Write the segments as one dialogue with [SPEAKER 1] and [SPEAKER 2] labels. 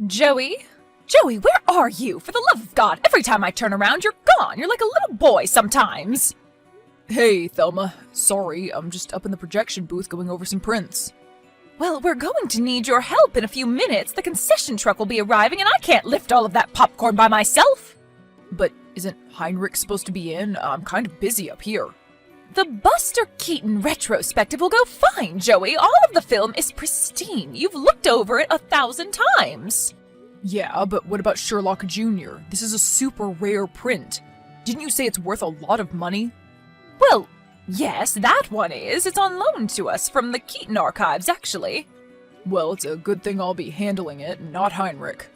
[SPEAKER 1] Joey? Joey, where are you? For the love of God, every time I turn around, you're gone. You're like a little boy sometimes.
[SPEAKER 2] Hey, Thelma. Sorry, I'm just up in the projection booth going over some prints.
[SPEAKER 1] Well, we're going to need your help in a few minutes. The concession truck will be arriving and I can't lift all of that popcorn by myself.
[SPEAKER 2] But isn't Heinrich supposed to be in? I'm kind of busy up here.
[SPEAKER 1] The Buster Keaton retrospective will go fine, Joey. All of the film is pristine. You've looked over it 1,000 times.
[SPEAKER 2] Yeah, but what about Sherlock Jr.? This is a super rare print. Didn't you say it's worth a lot of money?
[SPEAKER 1] Well, yes, that one is. It's on loan to us from the Keaton archives, actually.
[SPEAKER 2] Well, it's a good thing I'll be handling it, not Heinrich.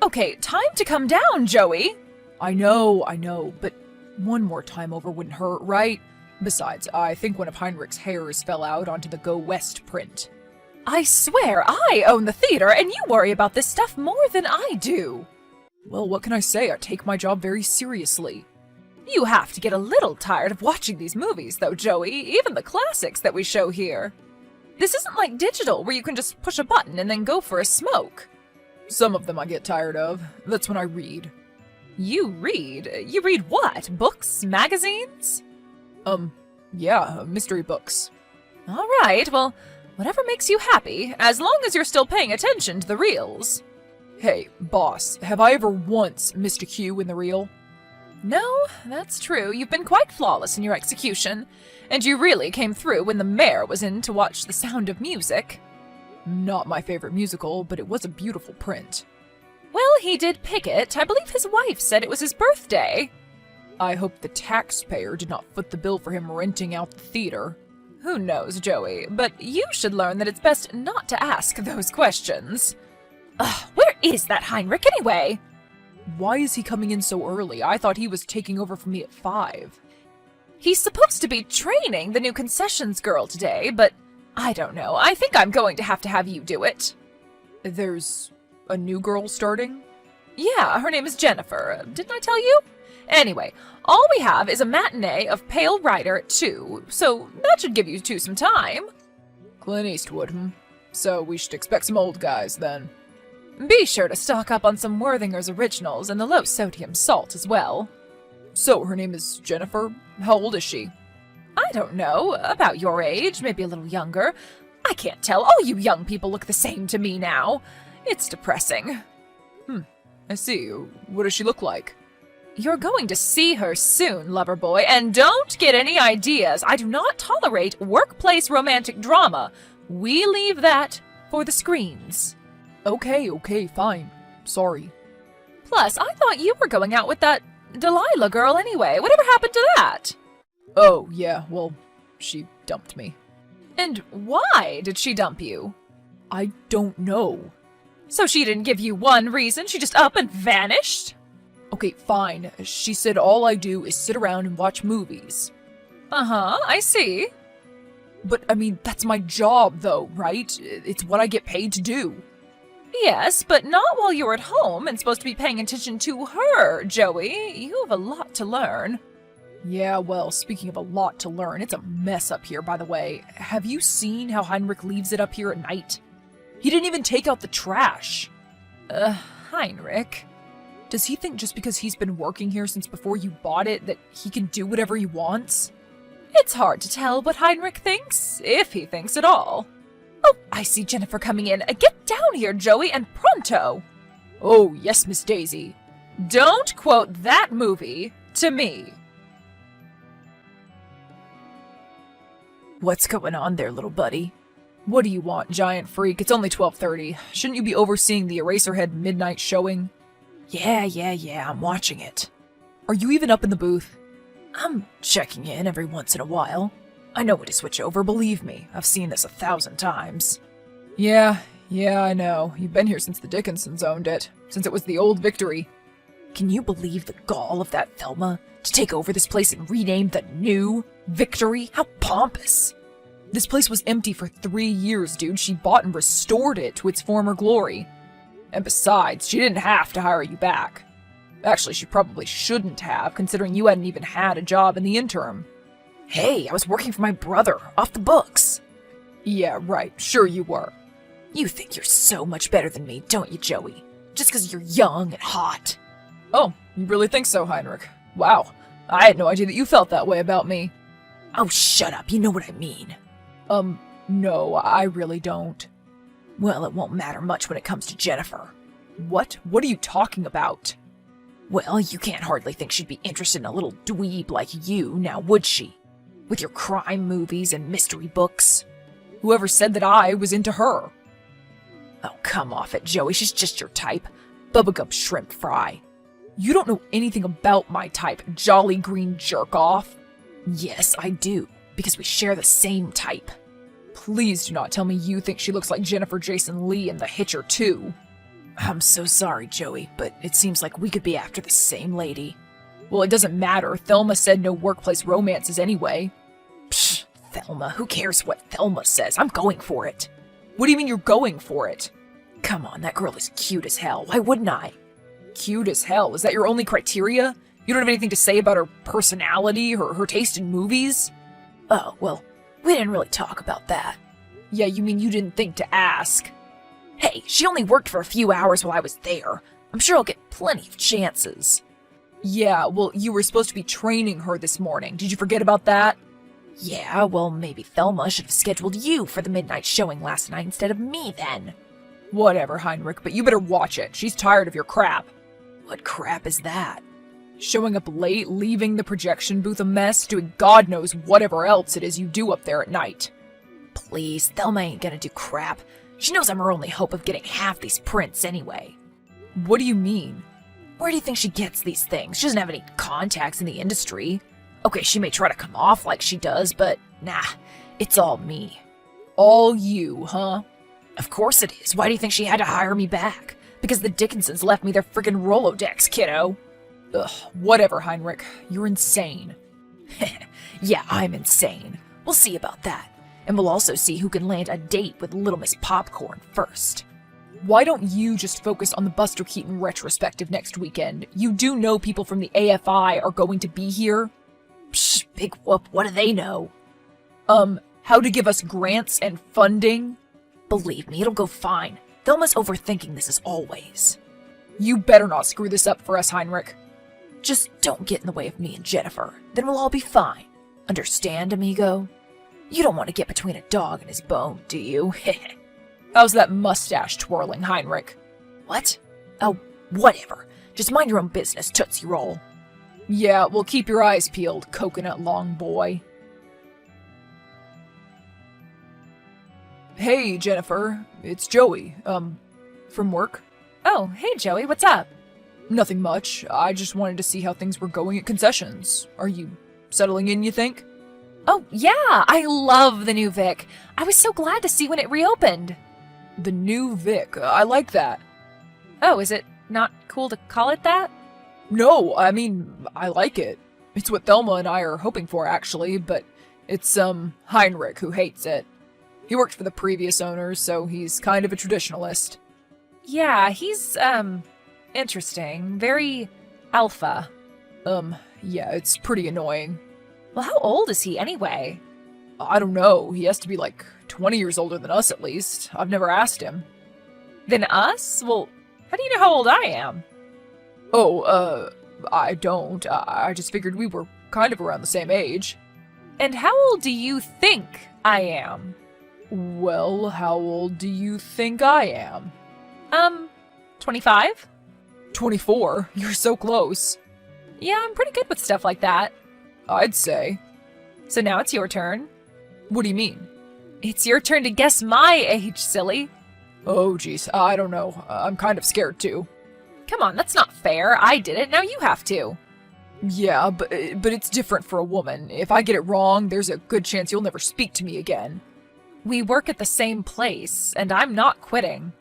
[SPEAKER 1] Okay, time to come down, Joey.
[SPEAKER 2] I know, but one more time over wouldn't hurt, right? Besides, I think one of Heinrich's hairs fell out onto the Go West print.
[SPEAKER 1] I swear, I own the theater, and you worry about this stuff more than I do.
[SPEAKER 2] Well, what can I say? I take my job very seriously.
[SPEAKER 1] You have to get a little tired of watching these movies, though, Joey, even the classics that we show here. This isn't like digital, where you can just push a button and then go for a smoke.
[SPEAKER 2] Some of them I get tired of. That's when I read.
[SPEAKER 1] You read? You read what? Books? Magazines?
[SPEAKER 2] Yeah, mystery books.
[SPEAKER 1] All right, well, whatever makes you happy, as long as you're still paying attention to the reels.
[SPEAKER 2] Hey, boss, have I ever once missed a cue in the reel?
[SPEAKER 1] No, that's true. You've been quite flawless in your execution, and you really came through when the mayor was in to watch The Sound of Music.
[SPEAKER 2] Not my favorite musical, but it was a beautiful print.
[SPEAKER 1] Well, he did pick it. I believe his wife said it was his birthday.
[SPEAKER 2] I hope the taxpayer did not foot the bill for him renting out the theater.
[SPEAKER 1] Who knows, Joey, but you should learn that it's best not to ask those questions. Ugh, where is that Heinrich anyway?
[SPEAKER 2] Why is he coming in so early? I thought he was taking over from me at 5.
[SPEAKER 1] He's supposed to be training the new concessions girl today, but I don't know. I think I'm going to have you do it.
[SPEAKER 2] There's a new girl starting?
[SPEAKER 1] Yeah, her name is Jennifer. Didn't I tell you? Anyway, all we have is a matinee of Pale Rider at 2, so that should give you two some time.
[SPEAKER 2] Clint Eastwood, So we should expect some old guys, then.
[SPEAKER 1] Be sure to stock up on some Worthinger's originals and the low-sodium salt as well.
[SPEAKER 2] So her name is Jennifer? How old is she?
[SPEAKER 1] I don't know. About your age, maybe a little younger. I can't tell. All you young people look the same to me now. It's depressing.
[SPEAKER 2] I see. What does she look like?
[SPEAKER 1] You're going to see her soon, lover boy, and don't get any ideas. I do not tolerate workplace romantic drama. We leave that for the screens.
[SPEAKER 2] Okay, fine. Sorry.
[SPEAKER 1] Plus, I thought you were going out with that Delilah girl anyway. Whatever happened to that?
[SPEAKER 2] Oh, yeah, well, she dumped me.
[SPEAKER 1] And why did she dump you?
[SPEAKER 2] I don't know.
[SPEAKER 1] So she didn't give you one reason? She just up and vanished?
[SPEAKER 2] Okay, fine. She said all I do is sit around and watch movies.
[SPEAKER 1] Uh-huh, I see.
[SPEAKER 2] But, I mean, that's my job, though, right? It's what I get paid to do.
[SPEAKER 1] Yes, but not while you're at home and supposed to be paying attention to her, Joey. You have a lot to learn.
[SPEAKER 2] Yeah, well, speaking of a lot to learn, it's a mess up here, by the way. Have you seen how Heinrich leaves it up here at night? He didn't even take out the trash.
[SPEAKER 1] Heinrich.
[SPEAKER 2] Does he think just because he's been working here since before you bought it that he can do whatever he wants?
[SPEAKER 1] It's hard to tell what Heinrich thinks, if he thinks at all. Oh, I see Jennifer coming in. Get down here, Joey, and pronto.
[SPEAKER 2] Oh, yes, Miss Daisy.
[SPEAKER 1] Don't quote that movie to me.
[SPEAKER 2] What's going on there, little buddy? What do you want, giant freak? It's only 12:30. Shouldn't you be overseeing the Eraserhead midnight showing? Yeah, I'm watching it. Are you even up in the booth? I'm checking in every once in a while. I know when to switch over, believe me. I've seen this 1,000 times. Yeah, I know. You've been here since the Dickinsons owned it. Since it was the old Victory. Can you believe the gall of that Thelma? To take over this place and rename the new Victory? How pompous. This place was empty for 3 years, dude. She bought and restored it to its former glory. And besides, she didn't have to hire you back. Actually, she probably shouldn't have, considering you hadn't even had a job in the interim. Hey, I was working for my brother, off the books. Yeah, right, sure you were. You think you're so much better than me, don't you, Joey? Just because you're young and hot.
[SPEAKER 3] Oh, you really think so, Heinrich? Wow, I had no idea that you felt that way about me.
[SPEAKER 2] Oh, shut up, you know what I mean.
[SPEAKER 3] No, I really don't.
[SPEAKER 2] Well, it won't matter much when it comes to Jennifer.
[SPEAKER 3] What? What are you talking about?
[SPEAKER 2] Well, you can't hardly think she'd be interested in a little dweeb like you, now would she? With your crime movies and mystery books.
[SPEAKER 3] Whoever said that I was into her?
[SPEAKER 2] Oh, come off it, Joey, she's just your type. Bubblegum shrimp fry.
[SPEAKER 3] You don't know anything about my type, jolly green jerk-off.
[SPEAKER 2] Yes, I do, because we share the same type.
[SPEAKER 3] Please do not tell me you think she looks like Jennifer Jason Leigh in The Hitcher too.
[SPEAKER 2] I'm so sorry, Joey, but it seems like we could be after the same lady.
[SPEAKER 3] Well, it doesn't matter. Thelma said no workplace romances anyway.
[SPEAKER 2] Psh, Thelma, who cares what Thelma says? I'm going for it.
[SPEAKER 3] What do you mean you're going for it?
[SPEAKER 2] Come on, that girl is cute as hell. Why wouldn't I?
[SPEAKER 3] Cute as hell? Is that your only criteria? You don't have anything to say about her personality or her taste in movies?
[SPEAKER 2] Oh, well, we didn't really talk about that.
[SPEAKER 3] Yeah, you mean you didn't think to ask?
[SPEAKER 2] Hey, she only worked for a few hours while I was there. I'm sure I'll get plenty of chances.
[SPEAKER 3] Yeah, well, you were supposed to be training her this morning. Did you forget about that?
[SPEAKER 2] Yeah, well, maybe Thelma should have scheduled you for the midnight showing last night instead of me then.
[SPEAKER 3] Whatever, Heinrich, but you better watch it. She's tired of your crap.
[SPEAKER 2] What crap is that?
[SPEAKER 3] Showing up late, leaving the projection booth a mess, doing God knows whatever else it is you do up there at night.
[SPEAKER 2] Please, Thelma ain't gonna do crap. She knows I'm her only hope of getting half these prints anyway.
[SPEAKER 3] What do you mean?
[SPEAKER 2] Where do you think she gets these things? She doesn't have any contacts in the industry. Okay, she may try to come off like she does, but nah, it's all me.
[SPEAKER 3] All you, huh?
[SPEAKER 2] Of course it is. Why do you think she had to hire me back? Because the Dickinsons left me their friggin' Rolodex, kiddo.
[SPEAKER 3] Ugh, whatever, Heinrich. You're insane.
[SPEAKER 2] Yeah, I'm insane. We'll see about that. And we'll also see who can land a date with Little Miss Popcorn first.
[SPEAKER 3] Why don't you just focus on the Buster Keaton retrospective next weekend? You do know people from the AFI are going to be here?
[SPEAKER 2] Psh, big whoop, what do they know?
[SPEAKER 3] How to give us grants and funding?
[SPEAKER 2] Believe me, it'll go fine. Thelma's overthinking this as always.
[SPEAKER 3] You better not screw this up for us, Heinrich.
[SPEAKER 2] Just don't get in the way of me and Jennifer. Then we'll all be fine. Understand, amigo? You don't want to get between a dog and his bone, do you?
[SPEAKER 3] How's that mustache twirling, Heinrich?
[SPEAKER 2] What? Oh, whatever. Just mind your own business, Tootsie Roll.
[SPEAKER 3] Yeah, well, keep your eyes peeled, coconut long boy. Hey, Jennifer. It's Joey. From work?
[SPEAKER 1] Oh, hey, Joey, what's up?
[SPEAKER 3] Nothing much. I just wanted to see how things were going at concessions. Are you settling in, you think?
[SPEAKER 1] Oh, yeah, I love the new Vic. I was so glad to see when it reopened.
[SPEAKER 3] The new Vic. I like that.
[SPEAKER 1] Oh, is it not cool to call it that?
[SPEAKER 3] No, I mean, I like it. It's what Thelma and I are hoping for, actually, but it's, Heinrich who hates it. He worked for the previous owners, so he's kind of a traditionalist.
[SPEAKER 1] Yeah, he's, interesting. Very alpha.
[SPEAKER 3] Yeah, it's pretty annoying.
[SPEAKER 1] Well, how old is he anyway?
[SPEAKER 3] I don't know. He has to be like 20 years older than us, at least. I've never asked him.
[SPEAKER 1] Than us? Well, how do you know how old I am?
[SPEAKER 3] Oh, I don't. I just figured we were kind of around the same age.
[SPEAKER 1] And how old do you think I am?
[SPEAKER 3] Well, how old do you think I am?
[SPEAKER 1] 25?
[SPEAKER 3] 24. You're so close.
[SPEAKER 1] Yeah, I'm pretty good with stuff like that.
[SPEAKER 3] I'd say.
[SPEAKER 1] So now it's your turn.
[SPEAKER 3] What do you mean?
[SPEAKER 1] It's your turn to guess my age, silly.
[SPEAKER 3] Oh, geez. I don't know. I'm kind of scared, too.
[SPEAKER 1] Come on, that's not fair. I did it, now you have to.
[SPEAKER 3] Yeah, but it's different for a woman. If I get it wrong, there's a good chance you'll never speak to me again.
[SPEAKER 1] We work at the same place, and I'm not quitting.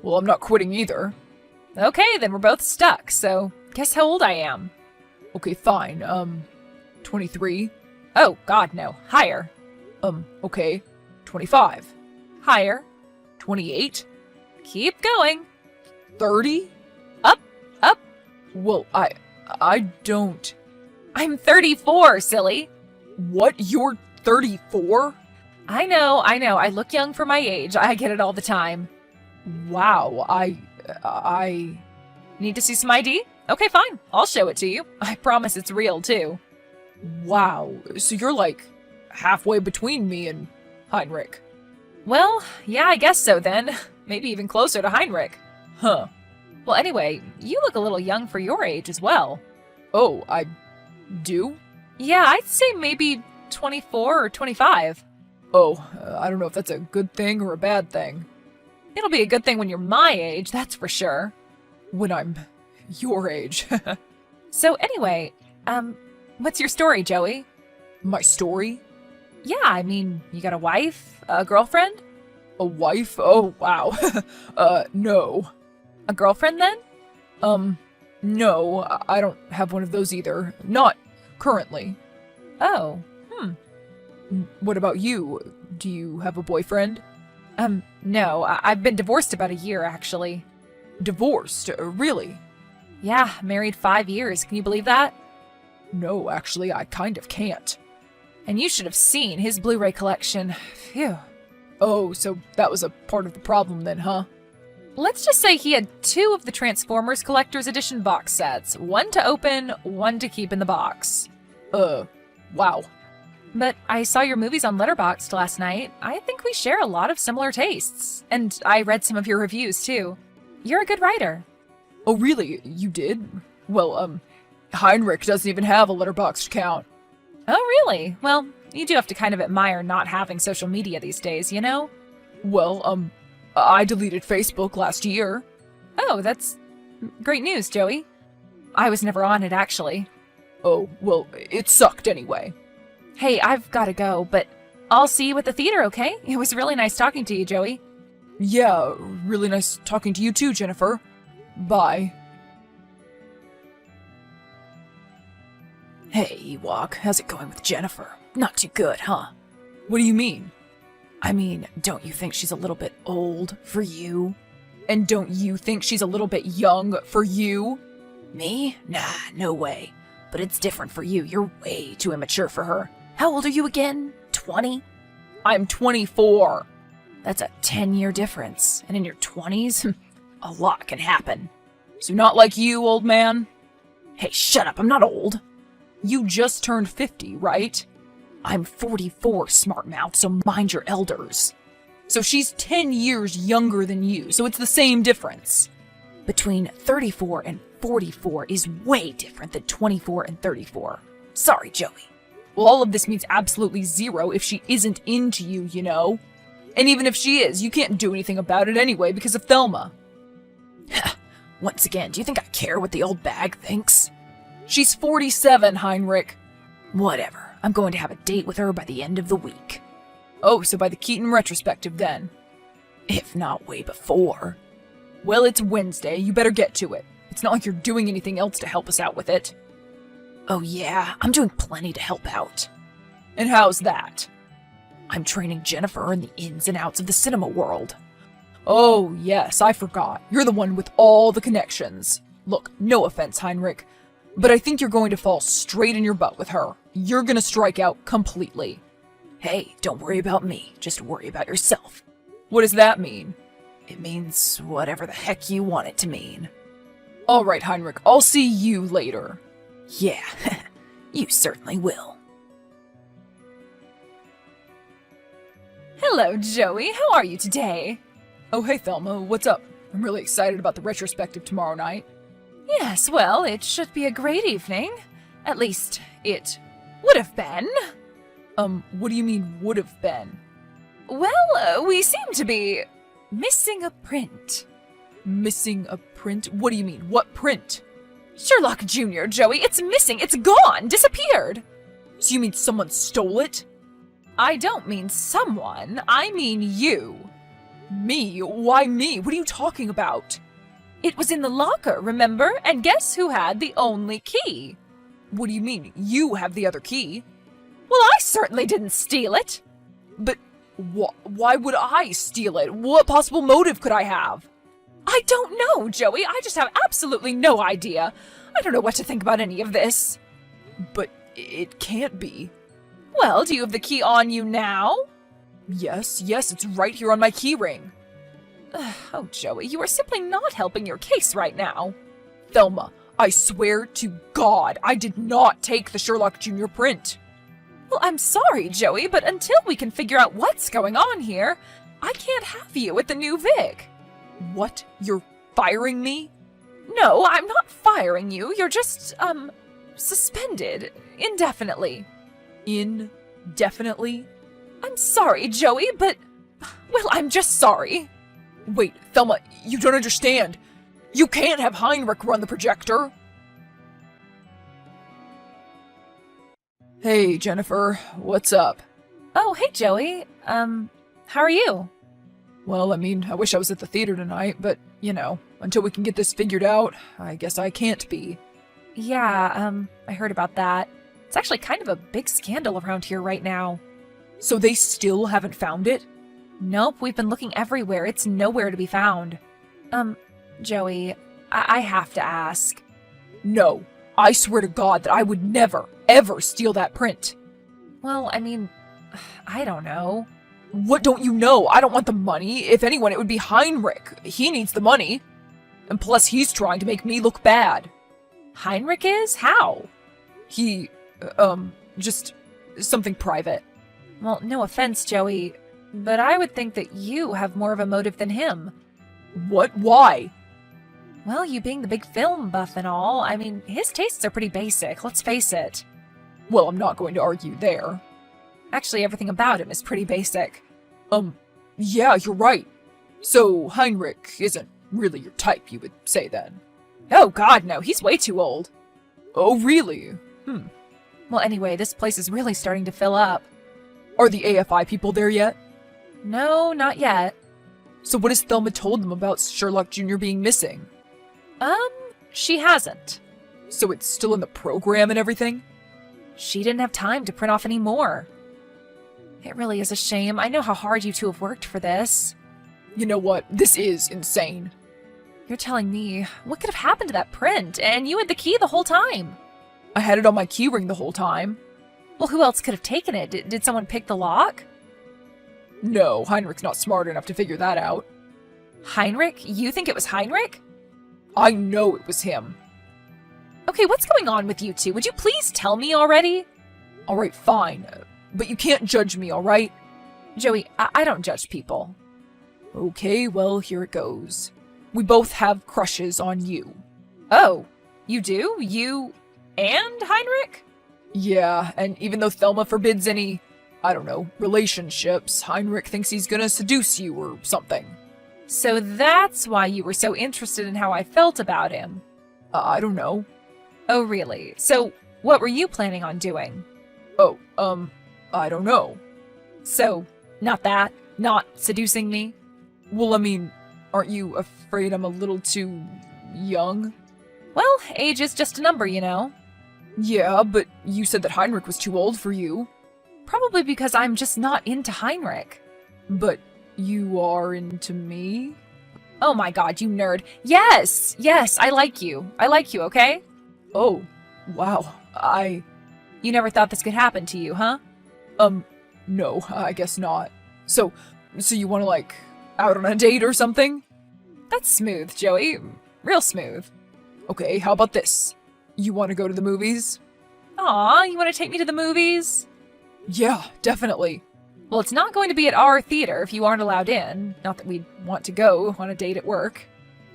[SPEAKER 3] Well, I'm not quitting either.
[SPEAKER 1] Okay, then we're both stuck, so guess how old I am.
[SPEAKER 3] Okay, fine. 23.
[SPEAKER 1] Oh, God, no. Higher.
[SPEAKER 3] Okay. 25.
[SPEAKER 1] Higher.
[SPEAKER 3] 28.
[SPEAKER 1] Keep going.
[SPEAKER 3] 30.
[SPEAKER 1] Up, up.
[SPEAKER 3] Well, I don't...
[SPEAKER 1] I'm 34, silly.
[SPEAKER 3] What? You're 34?
[SPEAKER 1] I know. I look young for my age. I get it all the time.
[SPEAKER 3] Wow, I...
[SPEAKER 1] Need to see some ID? Okay, fine. I'll show it to you. I promise it's real, too.
[SPEAKER 3] Wow, so you're like halfway between me and Heinrich.
[SPEAKER 1] Well, yeah, I guess so then. Maybe even closer to Heinrich.
[SPEAKER 3] Huh.
[SPEAKER 1] Well, anyway, you look a little young for your age as well.
[SPEAKER 3] Oh, I do?
[SPEAKER 1] Yeah, I'd say maybe 24 or 25.
[SPEAKER 3] Oh, I don't know if that's a good thing or a bad thing.
[SPEAKER 1] It'll be a good thing when you're my age, that's for sure.
[SPEAKER 3] When I'm your age.
[SPEAKER 1] So anyway, what's your story, Joey?
[SPEAKER 3] My story?
[SPEAKER 1] Yeah, I mean, you got a wife? A girlfriend?
[SPEAKER 3] A wife? Oh, wow. No.
[SPEAKER 1] A girlfriend then?
[SPEAKER 3] No, I don't have one of those either. Not currently.
[SPEAKER 1] Oh,
[SPEAKER 3] What about you? Do you have a boyfriend?
[SPEAKER 1] no, I've been divorced about a year, actually.
[SPEAKER 3] Divorced? Really?
[SPEAKER 1] Yeah, married 5 years, can you believe that?
[SPEAKER 3] No, actually, I kind of can't.
[SPEAKER 1] And you should have seen his Blu-ray collection. Phew.
[SPEAKER 3] Oh, so that was a part of the problem then, huh?
[SPEAKER 1] Let's just say he had 2 of the Transformers Collector's Edition box sets. 1 to open, 1 to keep in the box.
[SPEAKER 3] Wow.
[SPEAKER 1] But I saw your movies on Letterboxd last night. I think we share a lot of similar tastes. And I read some of your reviews, too. You're a good writer.
[SPEAKER 3] Oh, really? You did? Well, Heinrich doesn't even have a Letterboxd account.
[SPEAKER 1] Oh, really? Well, you do have to kind of admire not having social media these days, you know?
[SPEAKER 3] Well, I deleted Facebook last year.
[SPEAKER 1] Oh, that's great news, Joey. I was never on it, actually.
[SPEAKER 3] Oh, well, it sucked anyway.
[SPEAKER 1] Hey, I've gotta go, but I'll see you at the theater, okay? It was really nice talking to you, Joey.
[SPEAKER 3] Yeah, really nice talking to you too, Jennifer. Bye.
[SPEAKER 2] Hey, Ewok, how's it going with Jennifer? Not too good, huh?
[SPEAKER 3] What do you mean?
[SPEAKER 2] I mean, don't you think she's a little bit old for you?
[SPEAKER 3] And don't you think she's a little bit young for you?
[SPEAKER 2] Me? Nah, no way. But it's different for you. You're way too immature for her. How old are you again? 20?
[SPEAKER 3] I'm 24.
[SPEAKER 2] That's a 10-year difference. And in your 20s, a lot can happen.
[SPEAKER 3] So not like you, old man?
[SPEAKER 2] Hey, shut up. I'm not old.
[SPEAKER 3] You just turned 50, right?
[SPEAKER 2] I'm 44, smart mouth, so mind your elders.
[SPEAKER 3] So she's 10 years younger than you, so it's the same difference.
[SPEAKER 2] Between 34 and 44 is way different than 24 and 34. Sorry, Joey.
[SPEAKER 3] Well, all of this means absolutely zero if she isn't into you, you know? And even if she is, you can't do anything about it anyway because of Thelma.
[SPEAKER 2] Once again, do you think I care what the old bag thinks?
[SPEAKER 3] She's 47, Heinrich.
[SPEAKER 2] Whatever. I'm going to have a date with her by the end of the week.
[SPEAKER 3] Oh, so by the Keaton retrospective then.
[SPEAKER 2] If not way before.
[SPEAKER 3] Well, it's Wednesday. You better get to it. It's not like you're doing anything else to help us out with it.
[SPEAKER 2] Oh yeah, I'm doing plenty to help out.
[SPEAKER 3] And how's that?
[SPEAKER 2] I'm training Jennifer in the ins and outs of the cinema world.
[SPEAKER 3] Oh, yes, I forgot. You're the one with all the connections. Look, no offense, Heinrich, but I think you're going to fall straight in your butt with her. You're gonna strike out completely.
[SPEAKER 2] Hey, don't worry about me. Just worry about yourself.
[SPEAKER 3] What does that mean?
[SPEAKER 2] It means whatever the heck you want it to mean.
[SPEAKER 3] All right, Heinrich, I'll see you later.
[SPEAKER 2] Yeah, you certainly will.
[SPEAKER 1] Hello, Joey. How are you today?
[SPEAKER 3] Oh, hey, Thelma, what's up? I'm really excited about the retrospective tomorrow night.
[SPEAKER 1] Yes, well, it should be a great evening. At least, it would have been.
[SPEAKER 3] What do you mean would have been?
[SPEAKER 1] Well, we seem to be missing a print.
[SPEAKER 3] Missing a print? What do you mean? What print?
[SPEAKER 1] Sherlock Jr., Joey, it's missing. It's gone. Disappeared.
[SPEAKER 3] So you mean someone stole it?
[SPEAKER 1] I don't mean someone. I mean you.
[SPEAKER 3] Me? Why me? What are you talking about?
[SPEAKER 1] It was in the locker, remember? And guess who had the only key?
[SPEAKER 3] What do you mean? You have the other key.
[SPEAKER 1] Well, I certainly didn't steal it.
[SPEAKER 3] But why would I steal it? What possible motive could I have?
[SPEAKER 1] I don't know, Joey. I just have absolutely no idea. I don't know what to think about any of this.
[SPEAKER 3] But it can't be.
[SPEAKER 1] Well, do you have the key on you now?
[SPEAKER 3] Yes, it's right here on my key ring.
[SPEAKER 1] Oh, Joey, you are simply not helping your case right now.
[SPEAKER 2] Thelma, I swear to God, I did not take the Sherlock Jr. print.
[SPEAKER 1] Well, I'm sorry, Joey, but until we can figure out what's going on here, I can't have you at the new Vic.
[SPEAKER 2] What? You're firing me?
[SPEAKER 1] No, I'm not firing you. You're just, suspended indefinitely.
[SPEAKER 2] Indefinitely?
[SPEAKER 1] I'm sorry, Joey, but, well, I'm just sorry.
[SPEAKER 2] Wait, Thelma, you don't understand. You can't have Heinrich run the projector. Hey, Jennifer, what's up?
[SPEAKER 1] Oh, hey, Joey. How are you?
[SPEAKER 2] Well, I mean, I wish I was at the theater tonight, but, you know, until we can get this figured out, I guess I can't be.
[SPEAKER 1] Yeah, I heard about that. It's actually kind of a big scandal around here right now.
[SPEAKER 2] So they still haven't found it?
[SPEAKER 1] Nope, we've been looking everywhere. It's nowhere to be found. Joey, I have to ask.
[SPEAKER 2] No, I swear to God that I would never, ever steal that print.
[SPEAKER 1] Well, I mean, I don't know.
[SPEAKER 2] What don't you know? I don't want the money. If anyone, it would be Heinrich. He needs the money. And plus, he's trying to make me look bad.
[SPEAKER 1] Heinrich is? How?
[SPEAKER 2] He, just something private.
[SPEAKER 1] Well, no offense, Joey, but I would think that you have more of a motive than him.
[SPEAKER 2] What? Why?
[SPEAKER 1] Well, you being the big film buff and all, I mean, his tastes are pretty basic, let's face it.
[SPEAKER 2] Well, I'm not going to argue there.
[SPEAKER 1] Actually, everything about him is pretty basic.
[SPEAKER 2] Yeah, you're right. So, Heinrich isn't really your type, you would say then?
[SPEAKER 1] Oh god, no, he's way too old.
[SPEAKER 2] Oh, really?
[SPEAKER 1] Well, anyway, this place is really starting to fill up.
[SPEAKER 2] Are the AFI people there yet?
[SPEAKER 1] No, not yet.
[SPEAKER 2] So what has Thelma told them about Sherlock Jr. being missing?
[SPEAKER 1] She hasn't.
[SPEAKER 2] So it's still in the program and everything?
[SPEAKER 1] She didn't have time to print off any more. It really is a shame. I know how hard you two have worked for this.
[SPEAKER 2] You know what? This is insane.
[SPEAKER 1] You're telling me, what could have happened to that print? And you had the key the whole time.
[SPEAKER 2] I had it on my keyring the whole time.
[SPEAKER 1] Well, who else could have taken it? Did someone pick the lock?
[SPEAKER 2] No, Heinrich's not smart enough to figure that out.
[SPEAKER 1] Heinrich? You think it was Heinrich?
[SPEAKER 2] I know it was him.
[SPEAKER 1] Okay, what's going on with you two? Would you please tell me already?
[SPEAKER 2] Alright, fine. But you can't judge me, alright?
[SPEAKER 1] Joey, I don't judge people.
[SPEAKER 2] Okay, well, here it goes. We both have crushes on you.
[SPEAKER 1] Oh, you do? You and Heinrich?
[SPEAKER 2] Yeah, and even though Thelma forbids any, I don't know, relationships, Heinrich thinks he's gonna seduce you or something.
[SPEAKER 1] So that's why you were so interested in how I felt about him.
[SPEAKER 2] I don't know.
[SPEAKER 1] Oh, really? So what were you planning on doing?
[SPEAKER 2] Oh, I don't know.
[SPEAKER 1] So, not that? Not seducing me?
[SPEAKER 2] Well, I mean, aren't you afraid I'm a little too young?
[SPEAKER 1] Well, age is just a number, you know.
[SPEAKER 2] Yeah, but you said that Heinrich was too old for you.
[SPEAKER 1] Probably because I'm just not into Heinrich.
[SPEAKER 2] But you are into me?
[SPEAKER 1] Oh my god, you nerd. Yes, I like you. I like you, okay?
[SPEAKER 2] Oh, wow.
[SPEAKER 1] You never thought this could happen to you, huh?
[SPEAKER 2] No, I guess not. So you wanna, like, out on a date or something?
[SPEAKER 1] That's smooth, Joey. Real smooth.
[SPEAKER 2] Okay, how about this? You wanna go to the movies?
[SPEAKER 1] Aw, you want to take me to the movies?
[SPEAKER 2] Yeah, definitely.
[SPEAKER 1] Well, it's not going to be at our theater if you aren't allowed in. Not that we'd want to go on a date at work.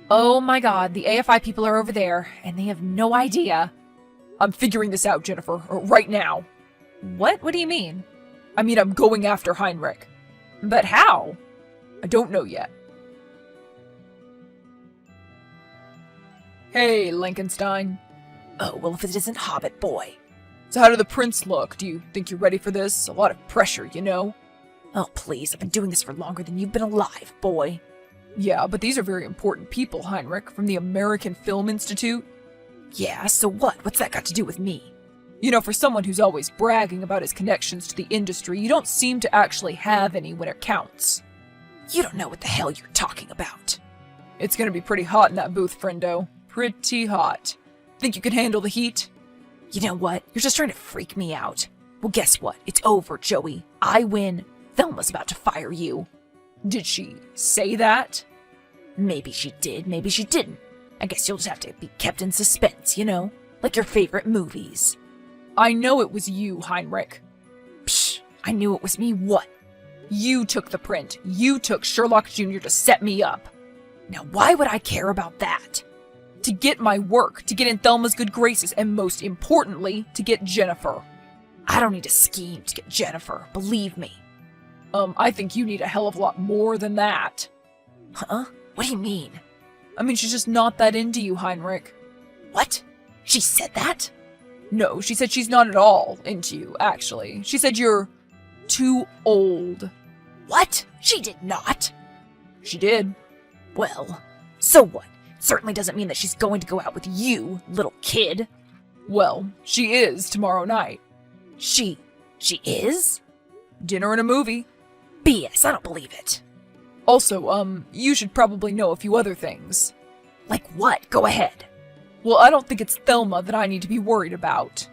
[SPEAKER 1] Oh my god, the AFI people are over there, and they have no idea.
[SPEAKER 2] I'm figuring this out, Jennifer, right now.
[SPEAKER 1] What? What do you mean?
[SPEAKER 2] I mean, I'm going after Heinrich.
[SPEAKER 1] But how?
[SPEAKER 2] I don't know yet. Hey, Lankenstein.
[SPEAKER 1] Oh, well, if it isn't Hobbit Boy.
[SPEAKER 2] So how do the prints look? Do you think you're ready for this? A lot of pressure, you know?
[SPEAKER 1] Oh, please, I've been doing this for longer than you've been alive, boy.
[SPEAKER 2] Yeah, but these are very important people, Heinrich, from the American Film Institute.
[SPEAKER 1] Yeah, so what? What's that got to do with me?
[SPEAKER 2] You know, for someone who's always bragging about his connections to the industry, you don't seem to actually have any when it counts.
[SPEAKER 1] You don't know what the hell you're talking about.
[SPEAKER 2] It's gonna be pretty hot in that booth, friendo. Pretty hot. Think you can handle the heat?
[SPEAKER 1] You know what? You're just trying to freak me out. Well, guess what? It's over, Joey. I win. Thelma's about to fire you.
[SPEAKER 2] Did she say that?
[SPEAKER 4] Maybe she did, maybe she didn't. I guess you'll just have to be kept in suspense, you know? Like your favorite movies.
[SPEAKER 3] I know it was you, Heinrich.
[SPEAKER 4] Psh, I knew it was me, what?
[SPEAKER 3] You took the print. You took Sherlock Jr. to set me up.
[SPEAKER 4] Now why would I care about that?
[SPEAKER 3] To get my work, to get in Thelma's good graces, and most importantly, to get Jennifer.
[SPEAKER 4] I don't need a scheme to get Jennifer, believe me.
[SPEAKER 3] I think you need a hell of a lot more than that.
[SPEAKER 4] Huh? What do you mean?
[SPEAKER 3] I mean, she's just not that into you, Heinrich.
[SPEAKER 4] What? She said that?
[SPEAKER 3] No, she said she's not at all into you, actually. She said you're too old.
[SPEAKER 4] What? She did not.
[SPEAKER 3] She did.
[SPEAKER 4] Well, so what? Certainly doesn't mean that she's going to go out with you, little kid.
[SPEAKER 3] Well, she is tomorrow night.
[SPEAKER 4] She is?
[SPEAKER 3] Dinner and a movie.
[SPEAKER 4] BS, I don't believe it.
[SPEAKER 3] Also, you should probably know a few other things.
[SPEAKER 4] Like what? Go ahead.
[SPEAKER 3] Well, I don't think it's Thelma that I need to be worried about.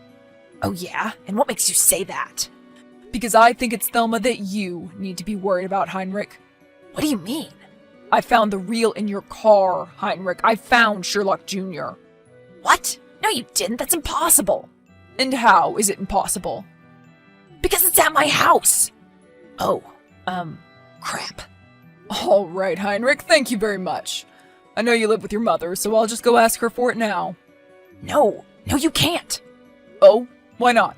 [SPEAKER 4] Oh yeah? And what makes you say that?
[SPEAKER 3] Because I think it's Thelma that you need to be worried about, Heinrich.
[SPEAKER 4] What do you mean?
[SPEAKER 3] I found the reel in your car, Heinrich. I found Sherlock Jr.
[SPEAKER 4] What? No, you didn't. That's impossible.
[SPEAKER 3] And how is it impossible?
[SPEAKER 4] Because it's at my house. Oh, crap.
[SPEAKER 3] All right, Heinrich, thank you very much. I know you live with your mother, so I'll just go ask her for it now.
[SPEAKER 4] No, you can't.
[SPEAKER 3] Oh, why not?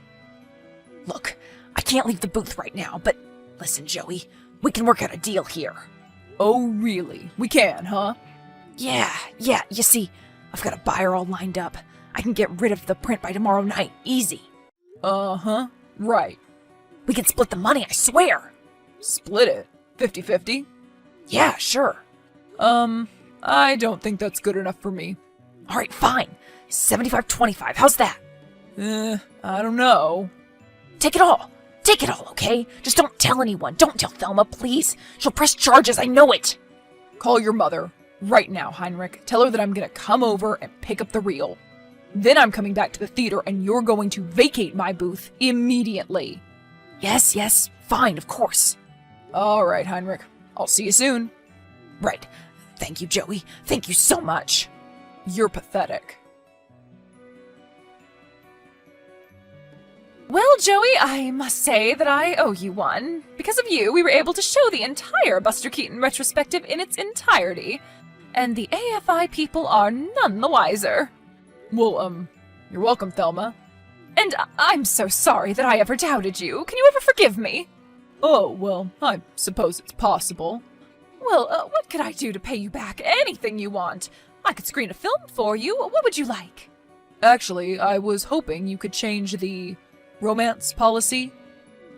[SPEAKER 4] Look, I can't leave the booth right now, but listen, Joey, we can work out a deal here.
[SPEAKER 3] Oh, really? We can, huh?
[SPEAKER 4] Yeah, you see, I've got a buyer all lined up. I can get rid of the print by tomorrow night, easy.
[SPEAKER 3] Uh-huh, right.
[SPEAKER 4] We can split the money, I swear.
[SPEAKER 3] Split it? 50-50?
[SPEAKER 4] Yeah, sure.
[SPEAKER 3] I don't think that's good enough for me.
[SPEAKER 4] Alright, fine. 75-25, how's that?
[SPEAKER 3] I don't know.
[SPEAKER 4] Take it all, okay? Just don't tell anyone. Don't tell Thelma, please. She'll press charges, I know it.
[SPEAKER 3] Call your mother. Right now, Heinrich. Tell her that I'm gonna come over and pick up the reel. Then I'm coming back to the theater and you're going to vacate my booth immediately.
[SPEAKER 4] Yes, fine, of course.
[SPEAKER 3] Alright, Heinrich. I'll see you soon.
[SPEAKER 4] Right. Thank you, Joey. Thank you so much.
[SPEAKER 3] You're pathetic.
[SPEAKER 1] Well, Joey, I must say that I owe you one. Because of you, we were able to show the entire Buster Keaton retrospective in its entirety. And the AFI people are none the wiser.
[SPEAKER 3] Well, you're welcome, Thelma.
[SPEAKER 1] And I'm so sorry that I ever doubted you. Can you ever forgive me?
[SPEAKER 3] Oh, well, I suppose it's possible.
[SPEAKER 1] Well, what could I do to pay you back? Anything you want. I could screen a film for you. What would you like?
[SPEAKER 3] Actually, I was hoping you could change the romance policy.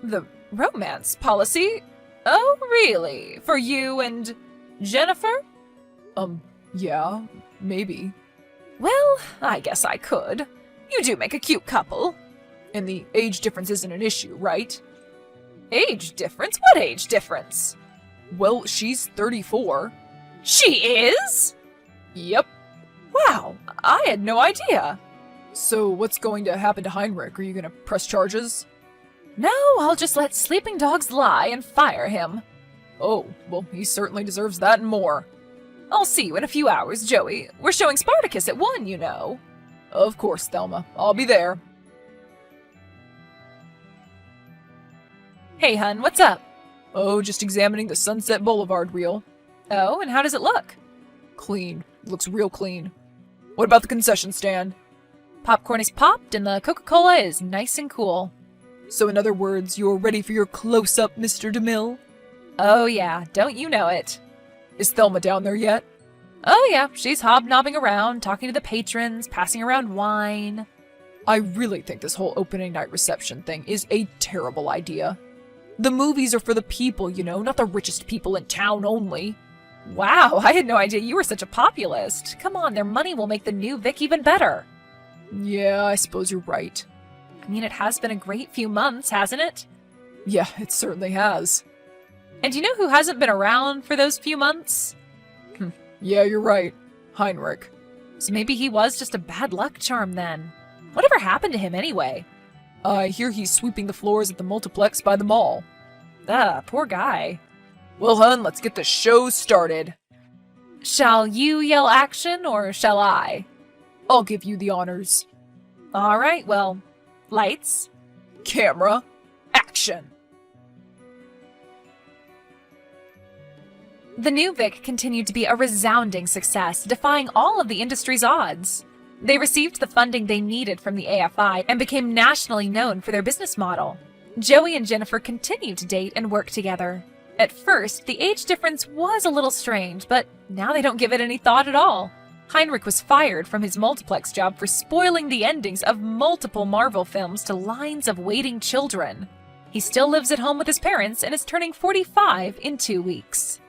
[SPEAKER 1] The romance policy? Oh, really? For you and Jennifer?
[SPEAKER 3] Yeah, maybe.
[SPEAKER 1] Well, I guess I could. You do make a cute couple.
[SPEAKER 3] And the age difference isn't an issue, right?
[SPEAKER 1] Age difference? What age difference?
[SPEAKER 3] Well, she's 34.
[SPEAKER 1] She is?
[SPEAKER 3] Yep.
[SPEAKER 1] Wow, I had no idea.
[SPEAKER 3] So what's going to happen to Heinrich? Are you gonna press charges?
[SPEAKER 1] No, I'll just let sleeping dogs lie and fire him.
[SPEAKER 3] Oh, well, he certainly deserves that and more.
[SPEAKER 1] I'll see you in a few hours, Joey. We're showing Spartacus at 1, you know.
[SPEAKER 3] Of course, Thelma. I'll be there.
[SPEAKER 1] Hey, hun, what's up?
[SPEAKER 3] Oh, just examining the Sunset Boulevard reel.
[SPEAKER 1] Oh, and how does it look?
[SPEAKER 3] Clean. Looks real clean. What about the concession stand?
[SPEAKER 1] Popcorn is popped and the Coca-Cola is nice and cool.
[SPEAKER 3] So in other words, you're ready for your close-up, Mr. DeMille?
[SPEAKER 1] Oh yeah, don't you know it.
[SPEAKER 3] Is Thelma down there yet?
[SPEAKER 1] Oh yeah, she's hobnobbing around, talking to the patrons, passing around wine.
[SPEAKER 3] I really think this whole opening night reception thing is a terrible idea. The movies are for the people, you know, not the richest people in town only.
[SPEAKER 1] Wow, I had no idea you were such a populist. Come on, their money will make the new Vic even better.
[SPEAKER 3] Yeah, I suppose you're right.
[SPEAKER 1] I mean, it has been a great few months, hasn't it?
[SPEAKER 3] Yeah, it certainly has.
[SPEAKER 1] And you know who hasn't been around for those few months?
[SPEAKER 3] Yeah, you're right. Heinrich.
[SPEAKER 1] So maybe he was just a bad luck charm then. Whatever happened to him anyway?
[SPEAKER 3] I hear he's sweeping the floors at the multiplex by the mall.
[SPEAKER 1] Poor guy.
[SPEAKER 3] Well, hun, let's get the show started.
[SPEAKER 1] Shall you yell action or shall I?
[SPEAKER 3] I'll give you the honors.
[SPEAKER 1] All right, well, lights.
[SPEAKER 3] Camera, action.
[SPEAKER 1] The new Vic continued to be a resounding success, defying all of the industry's odds. They received the funding they needed from the AFI and became nationally known for their business model. Joey and Jennifer continued to date and work together. At first, the age difference was a little strange, but now they don't give it any thought at all. Heinrich was fired from his multiplex job for spoiling the endings of multiple Marvel films to lines of waiting children. He still lives at home with his parents and is turning 45 in 2 weeks.